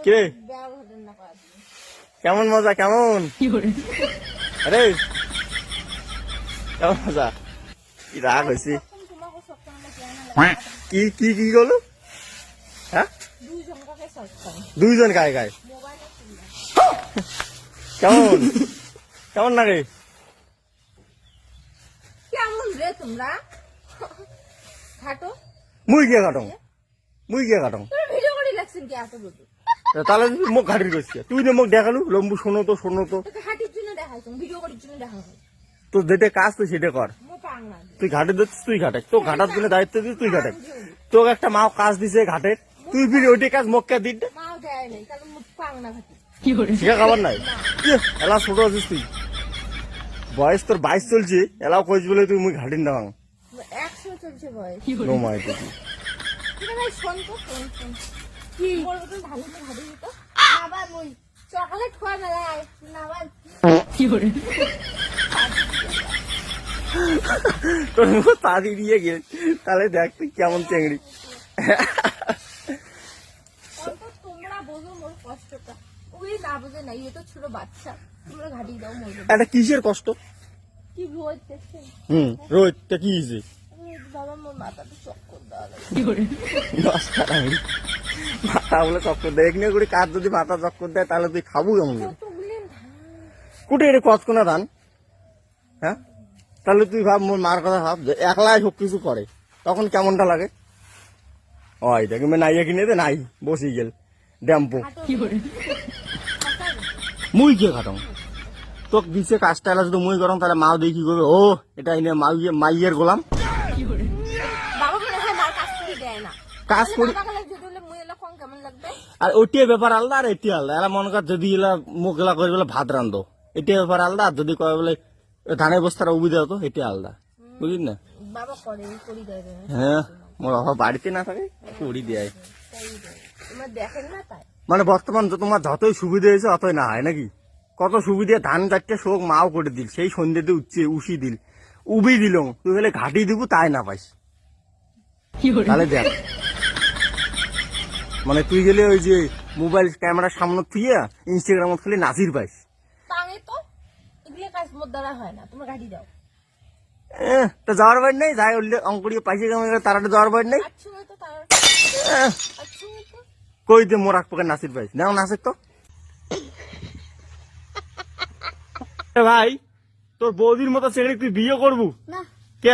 কে কেমন মজা কেমন আরে কেমন মজা কি রাগ হয়েছে কি কি কি করলো হ্যাঁ দুইজন গায়ে গায়ে কেমন কেমন না রে কেমন রে তোমরা খাটো মুই গিয়ে কাটং মুই গিয়ে কাটং ভিডিও করে লাগছেন কি এত বড় তাহলে মুখ ঘাটির করছি তুই যে মুখ দেখালু লম্বু শোনো তো হাঁটির জন্য দেখাইছো ভিডিও করার জন্য দেখা হয় তো যেটা কাজ তুই সেটা কর তুই ঘাটে দিচ্ছিস তুই ঘাটে তো ঘাটার জন্য দায়িত্ব দিস তুই ঘাটে তোকে একটা মাও কাজ দিছে ঘাটের তুই ফিরে ওইটা কাজ মুখকে দিন মাও দেয় নাই কারণ মুখ পাংনা ঘাটি শিখা খাবার নাই এলা ছোট আছিস তুই বয়স তোর 22 চলছে এলাও কইস বলে তুই মুই ঘাটির না 100 চলছে বয়স নো মাই দেখি ভাই শোন তো শোন কি বলবো তো ভালো তো ঘাটি দিত আবার মুই চকলেট খাওয়া না না আবার কি করে তোর মুখ তাড়ি দিয়ে গেল তাহলে দেখ তুই কেমন চেংড়ি তোমরা বোঝো মোর কষ্টটা ওই না বুঝে নাই এ তো ছোট বাচ্চা তোমরা ঘাটি দাও মোর এটা কিসের কষ্ট কি রোদ দেখছে রোদটা কি হয়েছে বাবা মোর মাথাটা চক্কর দেওয়া মাথা বলে চক্কর দেয় এখানে করে কাজ যদি মাথা চক্কর দেয় তাহলে তুই খাবো কেমন কুটে এটা কতক্ষণা ধান হ্যাঁ তাহলে তুই ভাব মোর মার কথা ভাব যে একলাই সব কিছু করে তখন কেমনটা লাগে ওই দেখি নাইয়া কিনে দে নাই বসি গেল ড্যাম্পো মুই কে খাটং তোকে দিচ্ছে কাজটা এলা যদি মুই করম তাহলে মাও দিয়ে কি করবে ও এটা এনে মাইয়ের গোলাম কাজ করি আর ওটির ব্যাপার আলাদা আর এটি আলাদা এলা মনে কর যদি এলা মুখ এলা করে বলে ভাত রান্ধো এটি ব্যাপার আলাদা আর যদি কয় বলে ধানের বস্তাটা উবি দেওয়া তো এটি আলাদা বুঝলি না হ্যাঁ মোর বাবা বাড়িতে না থাকে করি দেয় মানে বর্তমান তোমার যতই সুবিধা হয়েছে অতই না হয় নাকি কত সুবিধা ধান চারটে শোক মাও করে দিল সেই সন্ধ্যেতে উঠছে দিল উবি দিল তুই হলে ঘাটি দিব তাই না পাইস তাহলে দেখ মানে তুই গেলে ওই যে মোবাইল ক্যামেরার সামনে থুইয়া ইনস্টাগ্রামত খালি নাচির পাইস তা যাওয়ার বাড়ি নেই যাই উঠলে অঙ্কুড়িয়ে পাইছে কেমন তারাটা যাওয়ার বাড়ি নেই কই দে মোর আগ পকে নাচির পাইস নাও নাচে তো ভাই তোর বৌদির মতো ছেলে তুই বিয়ে করবু কে